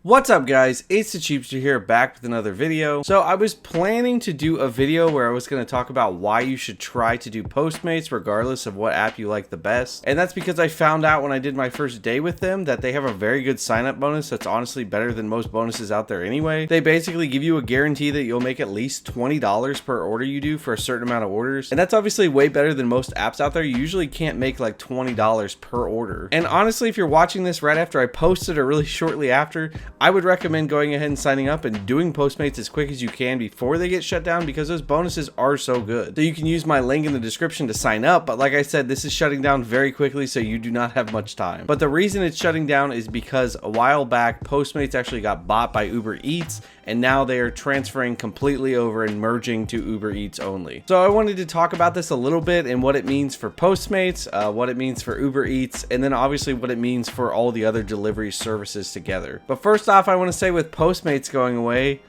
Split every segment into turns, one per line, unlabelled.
What's up guys, it's the Cheapster here, back with another video. So I was planning to do a video where I was going to talk about why you should try to do Postmates regardless of what app you like the best. And that's because I found out when I did my first day with them that they have a very good sign up bonus that's honestly better than most bonuses out there anyway. They basically give you a guarantee that you'll make at least $20 per order you do for a certain amount of orders. And that's obviously way better than most apps out there. You usually can't make like $20 per order. And honestly, if you're watching this right after I posted or really shortly after, I would recommend going ahead and signing up and doing Postmates as quick as you can before they get shut down because those bonuses are so good. So you can use my link in the description to sign up, but like I said, this is shutting down very quickly, so you do not have much time. But the reason it's shutting down is because a while back, Postmates actually got bought by Uber Eats, and now they are transferring completely over and merging to Uber Eats only. So I wanted to talk about this a little bit and what it means for Postmates, what it means for Uber Eats, and then obviously what it means for all the other delivery services together. But first off, I want to say with Postmates going away,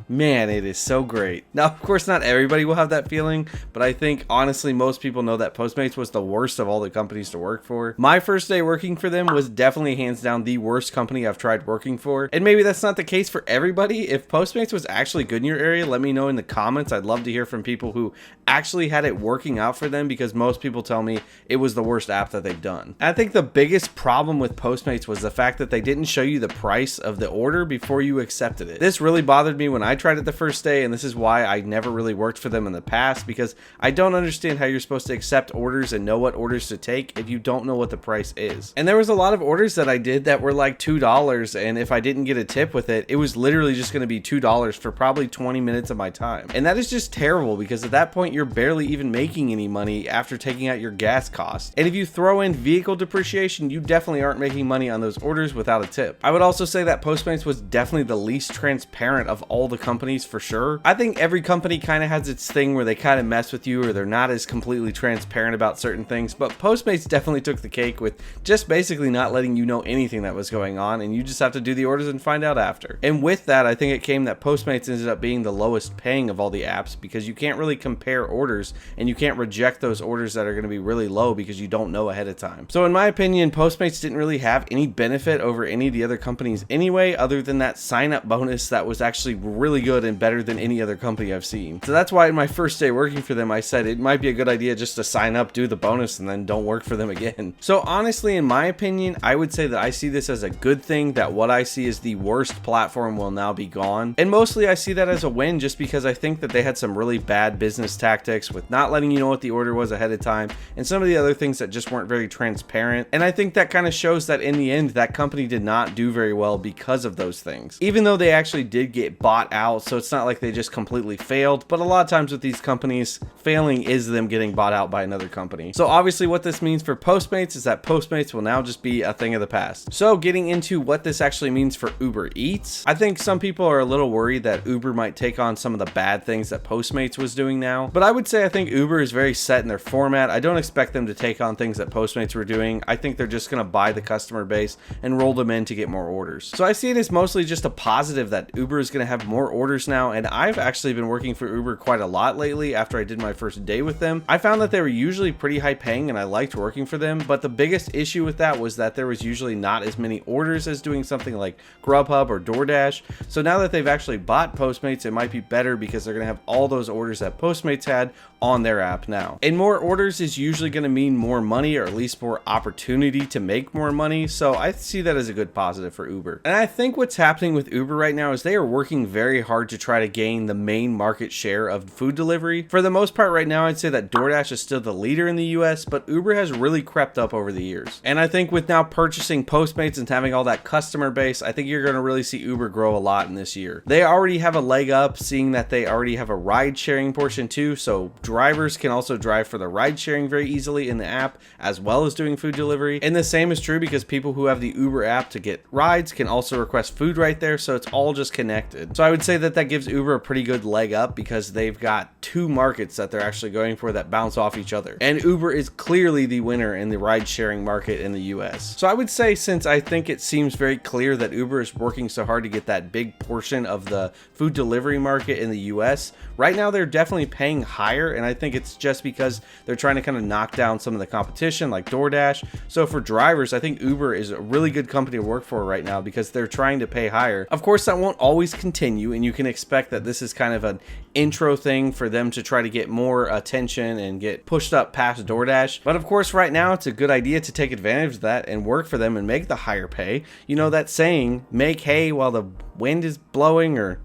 man, it is so great. Now, of course, not everybody will have that feeling, but I think honestly, most people know that Postmates was the worst of all the companies to work for. My first day working for them was definitely hands down the worst company I've tried working for. And maybe that's not the case for everybody. If Postmates was actually good in your area, let me know in the comments. I'd love to hear from people who actually had it working out for them, because most people tell me it was the worst app that they've done. And I think the biggest problem with Postmates was the fact that they didn't show you the price of the order before you accepted it. This really bothered me when I tried it the first day, and this is why I never really worked for them in the past, because I don't understand how you're supposed to accept orders and know what orders to take if you don't know what the price is. And there was a lot of orders that I did that were like $2, and if I didn't get a tip with it, it was literally just going to be $2 for probably 20 minutes of my time. And that is just terrible, because at that point you're barely even making any money after taking out your gas costs. And if you throw in vehicle depreciation, you definitely aren't making money on those orders without a tip. I would also say that Postmates was definitely the least transparent of all the companies for sure. I think every company kind of has its thing where they kind of mess with you or they're not as completely transparent about certain things, but Postmates definitely took the cake with just basically not letting you know anything that was going on, and you just have to do the orders and find out after. And with that, I think it came that Postmates ended up being the lowest paying of all the apps, because you can't really compare orders and you can't reject those orders that are going to be really low because you don't know ahead of time. So in my opinion, Postmates didn't really have any benefit over any of the other companies anyway, other than that sign up bonus that was actually really good and better than any other company I've seen. So that's why in my first day working for them, I said it might be a good idea just to sign up, do the bonus, and then don't work for them again. So honestly, in my opinion, I would say that I see this as a good thing, that what I see as the worst platform will now be gone. And mostly I see that as a win, just because I think that they had some really bad business tactics with not letting you know what the order was ahead of time, and some of the other things that just weren't very transparent. And I think that kind of shows that in the end, that company did not do very well because of those things, even though they actually did get bought out. So it's not like they just completely failed, but a lot of times with these companies, failing is them getting bought out by another company. So obviously what this means for Postmates is that Postmates will now just be a thing of the past. So getting into what this actually means for Uber Eats, I think some people are a little worried that Uber might take on some of the bad things that Postmates was doing now, but I would say I think Uber is very set in their format. I don't expect them to take on things that Postmates were doing. I think they're just going to buy the customer base and roll them in to get more orders. So I see it as mostly just a positive that Uber is going to have more orders now, and I've actually been working for Uber quite a lot lately after I did my first day with them. I found that they were usually pretty high paying and I liked working for them, but the biggest issue with that was that there was usually not as many orders as doing something like Grubhub or DoorDash. So now that they've actually bought Postmates, it might be better because they're going to have all those orders that Postmates had on their app now. And more orders is usually going to mean more money, or at least more opportunity to make more money. So I see that as a good positive for Uber. And I think what's happening with Uber right now is they are working very hard to try to gain the main market share of food delivery. For the most part right now, I'd say that DoorDash is still the leader in the US, but Uber has really crept up over the years. And I think with now purchasing Postmates and having all that customer base, I think you're going to really see Uber grow a lot in this year. They already have a leg up, seeing that they already have a ride sharing portion too, so drivers can also drive for the ride sharing very easily in the app, as well as doing food delivery. And the same is true because people who have the Uber app to get rides can also request food right there, so it's all just connected. So I would say say that that gives Uber a pretty good leg up because they've got two markets that they're actually going for that bounce off each other. And Uber is clearly the winner in the ride sharing market in the US. So I would say, since I think it seems very clear that Uber is working so hard to get that big portion of the food delivery market in the US, right now they're definitely paying higher, and I think it's just because they're trying to kind of knock down some of the competition like DoorDash. So for drivers, I think Uber is a really good company to work for right now because they're trying to pay higher. Of course, that won't always continue, and you can expect that this is kind of an intro thing for them to try to get more attention and get pushed up past DoorDash. But of course, right now it's a good idea to take advantage of that and work for them and make the higher pay. You know that saying, make hay while the wind is blowing or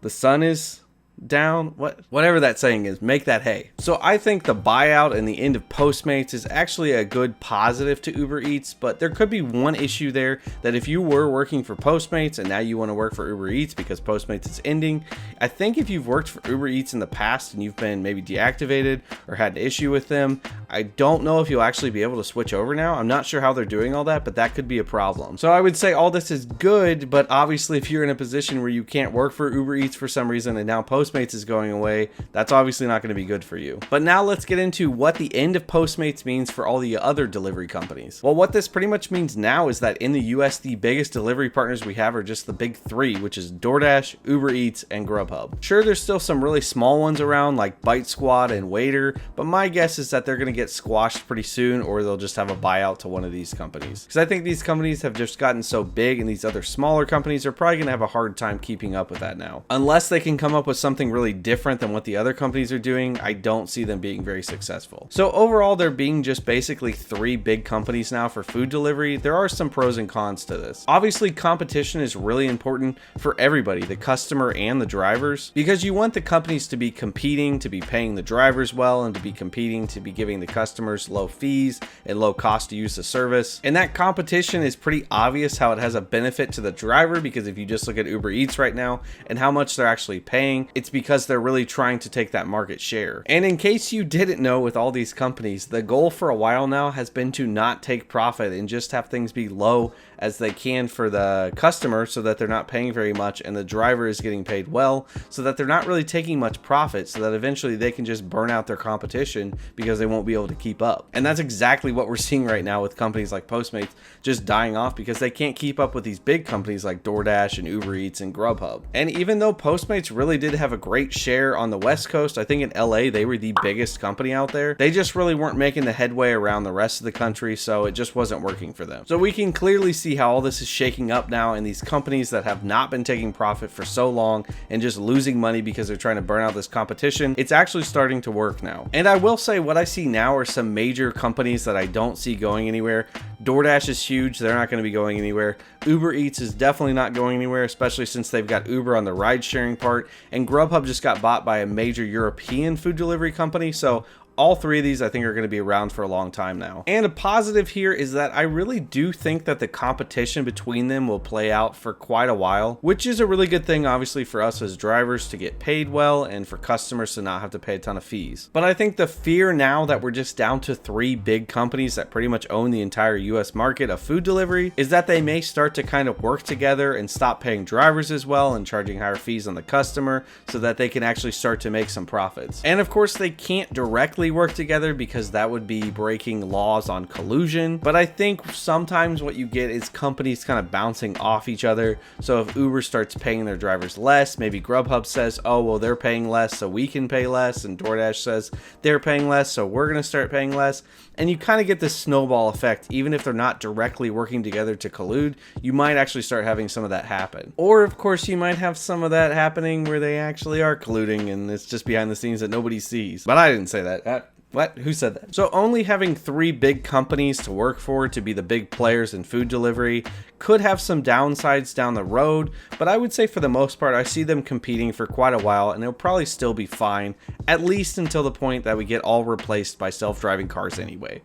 the sun is down, whatever that saying is, make that hay. So I think the buyout and the end of Postmates is actually a good positive to Uber Eats, but there could be one issue there, that if you were working for Postmates and now you want to work for Uber Eats because Postmates is ending, I think if you've worked for Uber Eats in the past and you've been maybe deactivated or had an issue with them, I don't know if you'll actually be able to switch over now. I'm not sure how they're doing all that, but that could be a problem. So I would say all this is good, but obviously if you're in a position where you can't work for Uber Eats for some reason and now Postmates is going away, that's obviously not going to be good for you. But now let's get into what the end of Postmates means for all the other delivery companies. Well, what this pretty much means now is that in the US, the biggest delivery partners we have are just the big three, which is DoorDash, Uber Eats, and Grubhub. Sure, there's still some really small ones around like Bite Squad and Waiter, but my guess is that they're going to get squashed pretty soon, or they'll just have a buyout to one of these companies. Because I think these companies have just gotten so big, and these other smaller companies are probably going to have a hard time keeping up with that now. Unless they can come up with something really different than what the other companies are doing, I don't see them being very successful. So overall, there being just basically three big companies now for food delivery, there are some pros and cons to this. Obviously, competition is really important for everybody, the customer and the drivers, because you want the companies to be competing, to be paying the drivers well, and to be competing to be giving the customers low fees and low cost to use the service. And that competition is pretty obvious how it has a benefit to the driver, because if you just look at Uber Eats right now and how much they're actually paying, it's because they're really trying to take that market share. And in case you didn't know, with all these companies, the goal for a while now has been to not take profit and just have things be low as they can for the customer, so that they're not paying very much and the driver is getting paid well, so that they're not really taking much profit, so that eventually they can just burn out their competition because they won't be able to keep up. And that's exactly what we're seeing right now with companies like Postmates just dying off because they can't keep up with these big companies like DoorDash and Uber Eats and Grubhub. And even though Postmates really did have a great share on the West Coast, I think in LA they were the biggest company out there, they just really weren't making the headway around the rest of the country, so it just wasn't working for them. So we can clearly see how all this is shaking up now, and these companies that have not been taking profit for so long and just losing money because they're trying to burn out this competition, it's actually starting to work now. And I will say, what I see now are some major companies that I don't see going anywhere. DoorDash is huge, they're not going to be going anywhere. Uber Eats is definitely not going anywhere, especially since they've got Uber on the ride sharing part, and Grubhub just got bought by a major European food delivery company, so all three of these I think are going to be around for a long time now. And a positive here is that I really do think that the competition between them will play out for quite a while, which is a really good thing, obviously, for us as drivers to get paid well and for customers to not have to pay a ton of fees. But I think the fear now that we're just down to three big companies that pretty much own the entire US market of food delivery is that they may start to kind of work together and stop paying drivers as well and charging higher fees on the customer, so that they can actually start to make some profits. And of course, they can't directly work together because that would be breaking laws on collusion, but I think sometimes what you get is companies kind of bouncing off each other. So if Uber starts paying their drivers less, maybe Grubhub says, oh well, they're paying less so we can pay less, and DoorDash says they're paying less so we're going to start paying less, and you kind of get this snowball effect. Even if they're not directly working together to collude, you might actually start having some of that happen. Or of course you might have some of that happening where they actually are colluding and it's just behind the scenes that nobody sees. But I didn't say that. What? Who said that? So only having three big companies to work for to be the big players in food delivery could have some downsides down the road, but I would say for the most part, I see them competing for quite a while, and they'll probably still be fine, at least until the point that we get all replaced by self-driving cars anyway.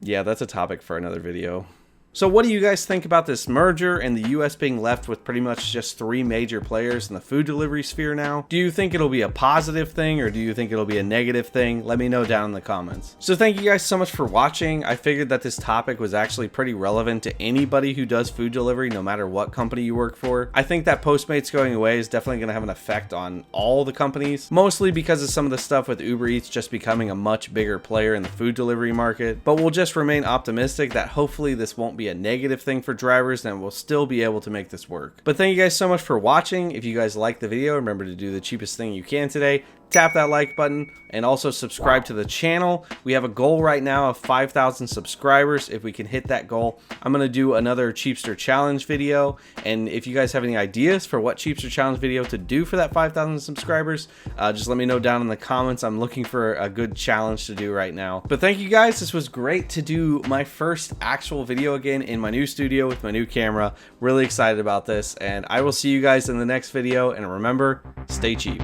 Yeah, that's a topic for another video. So what do you guys think about this merger and the US being left with pretty much just 3 major players in the food delivery sphere now? Do you think it'll be a positive thing or do you think it'll be a negative thing? Let me know down in the comments. So thank you guys so much for watching. I figured that this topic was actually pretty relevant to anybody who does food delivery, no matter what company you work for. I think that Postmates going away is definitely going to have an effect on all the companies, mostly because of some of the stuff with Uber Eats just becoming a much bigger player in the food delivery market. But we'll just remain optimistic that hopefully this won't be a negative thing for drivers and we'll still be able to make this work. But thank you guys so much for watching. If you guys liked the video, remember to do the cheapest thing you can today. Tap that like button and also subscribe to the channel. We have a goal right now of 5,000 subscribers. If we can hit that goal, I'm going to do another Cheapster Challenge video. And if you guys have any ideas for what Cheapster Challenge video to do for that 5,000 subscribers, just let me know down in the comments. I'm looking for a good challenge to do right now. But thank you guys. This was great to do my first actual video again in my new studio with my new camera. Really excited about this. And I will see you guys in the next video. And remember, stay cheap.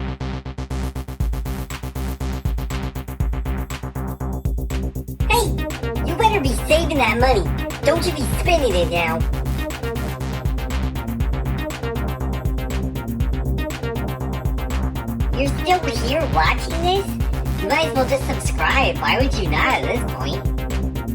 You better be saving that money. Don't you be spending it now. You're still here watching this? You might as well just subscribe. Why would you not at this point?